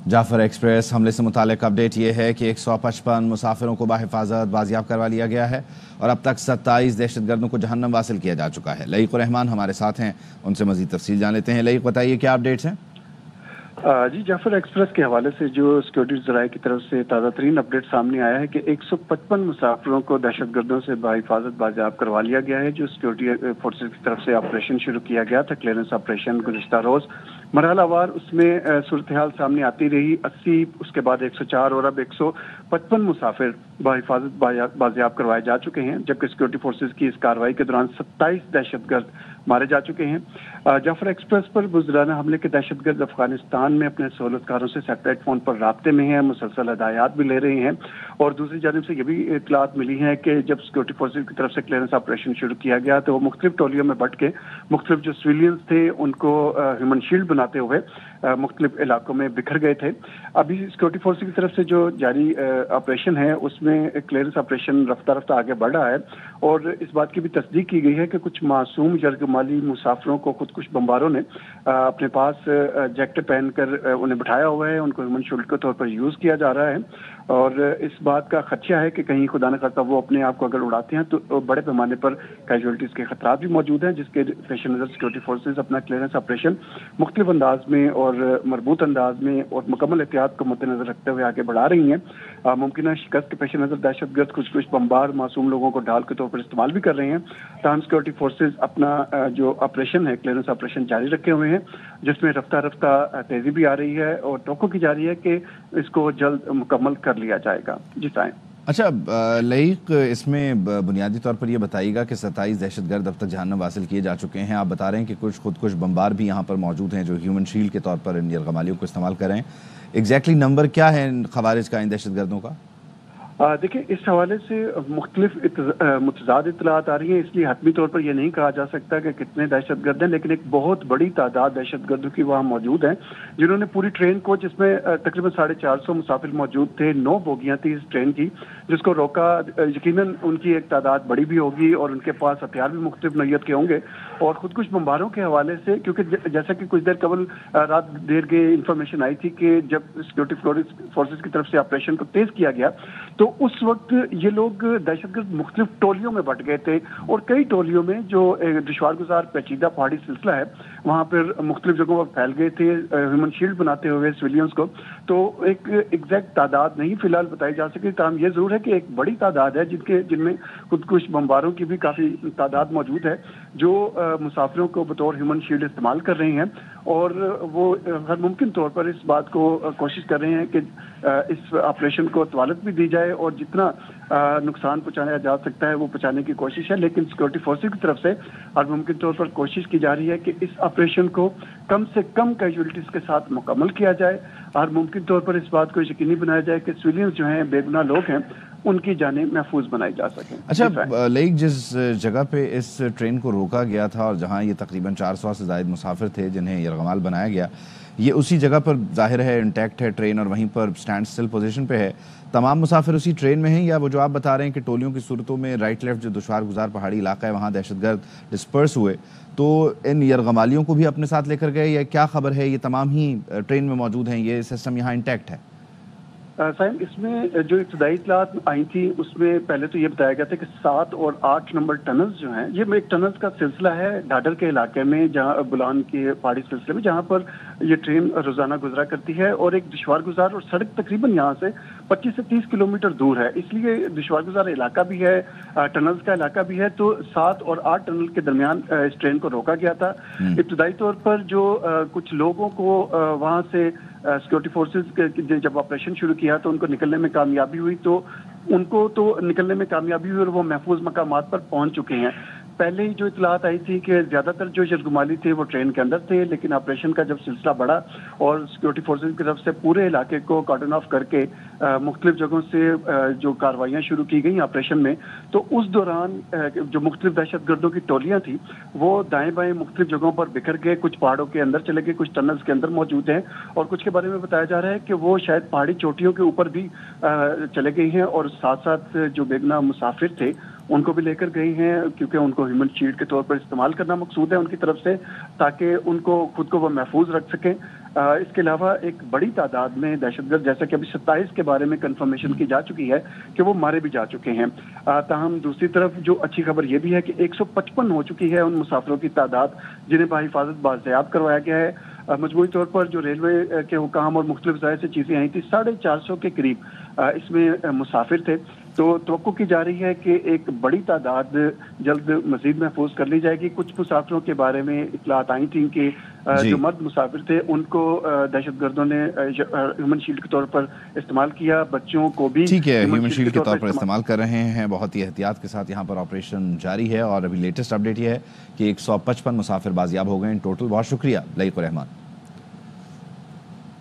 Jafar express हमले से मुतालिक अपडेट ये है कि 155 मुसाफिरों को बाहिफाजत बाजियाब करवा लिया गया है और अब तक 27 दहशतगर्दों को जहन्नम वासिल किया जा चुका है। लईक रहमान हमारे साथ हैं, उनसे मजीद तफसील जान लेते हैं। लईक बताइए क्या अपडेट्स हैं? जी, जाफर एक्सप्रेस के हवाले से जो सिक्योरिटी ज़राए की तरफ से ताज़ा तरीन अपडेट सामने आया है कि 155 मुसाफिरों को दहशतगर्दों से बाहिफाजत बाजियाब करवा लिया गया है। जो सिक्योरिटी फोर्सेज की तरफ से ऑपरेशन शुरू किया गया था, क्लियरेंस ऑपरेशन, गुज़िश्ता रोज़ मरहलावार उसमें सूरत हाल सामने आती रही। 80, उसके बाद 104 और अब 155 मुसाफिर बाहिफाजत बाजियाब करवाए जा चुके हैं, जबकि सिक्योरिटी फोर्सेज की इस कार्रवाई के दौरान 27 दहशतगर्द मारे जा चुके हैं। जाफर एक्सप्रेस पर बुज़दिराना हमले के दहशतगर्द अफगानिस्तान में अपने सहूलतकारों से सैटेलाइट फोन पर राब्ते में हैं, मुसलसल हदायत भी ले रहे हैं। और दूसरी जानिब से ये भी इतलात मिली है कि जब सिक्योरिटी फोर्सेज की तरफ से क्लियरेंस ऑपरेशन शुरू किया गया तो वो मुख्तलिफ टोलियों में बट के मुख्तलिफ जो सिविलियंस थे उनको ह्यूमन शील्ड बनाते हुए मुख्तलिफ इलाकों में बिखर गए थे। अभी सिक्योरिटी फोर्सेज की तरफ से जो जारी ऑपरेशन है उसमें क्लियरेंस ऑपरेशन रफ्ता रफ्ता आगे बढ़ रहा है और इस बात की भी तस्दीक की गई है कि कुछ मासूम यरगमाली मुसाफिरों को खुदकुश बमबारों ने अपने पास जैकेट पहनकर उन्हें बिठाया हुआ है, उनको ह्यूमन शील्ड के तौर पर यूज़ किया जा रहा है। और इस बात का खदशा है कि कहीं खुदा न खास्ता वो अपने आप को अगर उड़ाते हैं तो बड़े पैमाने पर कैजुअलिटीज़ के खतरात भी मौजूद हैं, जिसके पेश नज़र सिक्योरिटी फोर्सेज अपना क्लियरेंस ऑपरेशन मुख्तलिफ अंदाज में और मरबूत अंदाज में और मुकम्मल एहतियात को मद्देनजर रखते हुए आगे बढ़ा रही हैं। मुमकिन शिकस्त के पेश नज़र दहशतगर्द कुछ बमबार मासूम लोगों को ढाल के तौर पर इस्तेमाल भी कर रहे हैं। तमाम सिक्योरिटी फोर्सेज अपना जो ऑपरेशन है, क्लियरेंस ऑपरेशन जारी रखे हुए हैं, जिसमें रफ्ता रफ्ता तेज़ी भी आ रही है और तवक्को की जा रही है कि इसको जल्द मुकम्मल कर लिया जाएगा। जी साईं। अच्छा लईक, इसमें बुनियादी तौर पर यह बताइएगा कि 27 दहशतगर्द अब तक जहन्नम वासिल किए जा चुके हैं। आप बता रहे हैं कि कुछ खुदकुश बमबार भी यहाँ पर मौजूद हैं जो ह्यूमन शील्ड के तौर पर इन यरगमालियों को इस्तेमाल कर रहे हैं। एग्जैक्टली नंबर क्या है इन खवारिज का, इन दहशतगर्दों का? देखिए, इस हवाले से मुख्तलिफ मुतज़ाद इत्तलात आ रही हैं, इसलिए हतमी तौर पर यह नहीं कहा जा सकता कि कितने दहशतगर्द हैं, लेकिन एक बहुत बड़ी तादाद दहशतगर्दों की वहाँ मौजूद हैं जिन्होंने पूरी ट्रेन को, जिसमें तकरीबन 450 मुसाफिर मौजूद थे, 9 बोगियाँ थी इस ट्रेन की, जिसको रोका। यकीनन उनकी एक तादाद बड़ी भी होगी और उनके पास हथियार भी मुख्तलिफ नौयत के होंगे। और खुदकुश बमबारों के हवाले से, क्योंकि जैसा कि कुछ देर कबल रात देर के इंफॉर्मेशन आई थी कि जब सिक्योरिटी फोर्सेज की तरफ से ऑपरेशन को तेज किया गया तो उस वक्त ये लोग दहशतगर्द मुख्तलिफ टोलियों में बट गए थे और कई टोलियों में जो दुश्वार गुजार पेचीदा पहाड़ी सिलसिला है वहाँ पर मुख्तलिफ जगहों पर फैल गए थे ह्यूमन शील्ड बनाते हुए सिविलियंस को। तो एक एग्जैक्ट तादाद नहीं फिलहाल बताई जा सकी, ताहम ये जरूर है कि एक बड़ी तादाद है जिनमें खुदकुश बमबारों की भी काफ़ी तादाद मौजूद है जो मुसाफिरों को बतौर ह्यूमन शील्ड इस्तेमाल कर रही हैं और वो हर मुमकिन तौर पर इस बात को कोशिश कर रहे हैं कि इस ऑपरेशन को तवालत भी दी जाए और जितना नुकसान पहुंचाया जा सकता है वो पहुंचाने की कोशिश है। लेकिन सिक्योरिटी फोर्सेज की तरफ से हर मुमकिन तौर पर कोशिश की जा रही है कि इस ऑपरेशन को कम से कम कैजुअलिटीज़ के साथ मुकम्मल किया जाए। हर मुमकिन तौर पर इस बात को यकीनी बनाया जाए कि सिविलियंस जो हैं, बेगुनाह लोग हैं, उनकी जानें महफूज बनाई जा सकें। अच्छा लाइक, जिस जगह पे इस ट्रेन को रोका गया था और जहां ये तकरीबन 400 से ज़ायद मुसाफिर थे जिन्हें यरगमाल बनाया गया, ये उसी जगह पर ज़ाहिर है इंटैक्ट है ट्रेन और वहीं पर स्टैंड स्टिल पोजीशन पे है। तमाम मुसाफिर उसी ट्रेन में हैं या वो जो आप बता रहे हैं कि टोलियों की सूरतों में राइट लेफ्ट जो दुश्वार गुजार पहाड़ी इलाका है वहाँ दहशतगर्द डिस्पर्स हुए, तो इन यरगमालियों को भी अपने साथ लेकर गए या क्या खबर है? ये तमाम ही ट्रेन में मौजूद हैं, ये सिस्टम यहाँ इंटैक्ट है? साहब, इसमें जो इब्तदाई इत्तलात आई थी उसमें पहले तो ये बताया गया था कि 7 और 8 नंबर टनल्स जो हैं, ये एक टनल्स का सिलसिला है ढाडर के इलाके में, जहाँ बुलान के पहाड़ी सिलसिले में, जहाँ पर ये ट्रेन रोजाना गुजरा करती है और एक दुश्वार गुजार और सड़क तकरीबन यहाँ से 25 से 30 किलोमीटर दूर है, इसलिए दुश्वार गुजार इलाका भी है, टनल्स का इलाका भी है। तो 7 और 8 टनल के दरमियान इस ट्रेन को रोका गया था। इब्तदाई तौर पर जो कुछ लोगों को वहाँ से सिक्योरिटी फोर्सेज जब ऑपरेशन शुरू किया तो उनको निकलने में कामयाबी हुई, तो उनको तो निकलने में कामयाबी हुई और वो महफूज मकामात पर पहुंच चुके हैं। पहले ही जो इतलात आई थी कि ज़्यादातर जो यरगमाली थे वो ट्रेन के अंदर थे, लेकिन ऑपरेशन का जब सिलसिला बढ़ा और सिक्योरिटी फोर्सेज की तरफ से पूरे इलाके को कॉर्डन ऑफ करके मुख्तलिफ जगहों से जो कार्रवाइयाँ शुरू की गई ऑपरेशन में, तो उस दौरान जो मुख्तलिफ दहशतगर्दों की टोलियाँ थी वो दाएँ बाएँ मुख्तलिफ जगहों पर बिखर गए, कुछ पहाड़ों के अंदर चले गए, कुछ टनल्स के अंदर मौजूद हैं और कुछ के बारे में बताया जा रहा है कि वो शायद पहाड़ी चोटियों के ऊपर भी चले गई हैं और साथ साथ जो बेगुनाह मुसाफिर थे ان کو بھی لے کر گئی ہیں کیونکہ ان کو ہیومن شیلڈ کے طور پر استعمال کرنا مقصود ہے ان کی طرف سے تاکہ ان کو خود کو وہ محفوظ رکھ سکیں۔ اس کے علاوہ ایک بڑی تعداد میں دہشت گرد جیسا کہ ابھی 27 کے بارے میں کنفرمیشن کی جا چکی ہے کہ وہ مارے بھی جا چکے ہیں۔ تاہم دوسری طرف جو اچھی خبر یہ بھی ہے کہ 155 ہو چکی ہے ان مسافروں کی تعداد جنہیں بحفاظت بازیاب کروایا گیا ہے۔ مجموعی طور پر جو ریلوے کے حکام اور مختلف ذرائع سے چیزیں آئی تھی 450 کے قریب اس میں مسافر تھے، تو توقع کی جا رہی ہے کہ ایک بڑی تعداد جلد مزید محفوظ کر لی جائے گی۔ کچھ مسافروں کے بارے میں اطلاعات آئی تھیں کہ جو مرد مسافر تھے ان کو دہشت گردوں نے ہیومن شیلڈ کے طور پر استعمال کیا، بچوں کو بھی ٹھیک ہے ہیومن شیلڈ کے طور پر استعمال کر رہے ہیں۔ بہت ہی احتیاط کے ساتھ یہاں پر آپریشن جاری ہے اور ابھی لیٹسٹ اپڈیٹ یہ ہے کہ 155 مسافر بازیاب ہو گئے ہیں ٹوٹل۔ بہت شکریہ لئیق الرحمان۔